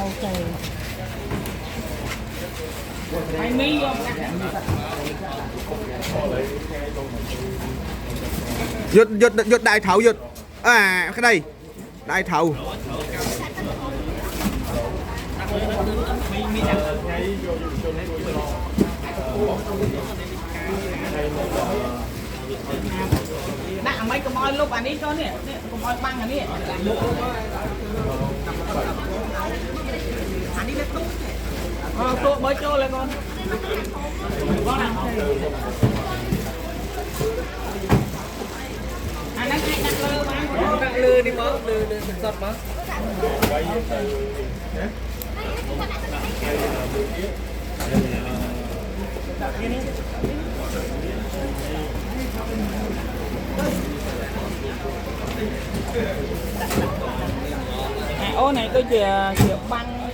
ok ai mi vô Dột đại thầu dột à cái đây đại thầuដាក់មិនកុំឲ្យលុបអានេះចូលនេះកុំឲ្យបាំងអានេះអានេះវាទុកទូបើចូលហើយកូនបងអានេះអាចដាក់លើបានដាក់លើនេះមកលើសតមកអូnày tôi chỉ băng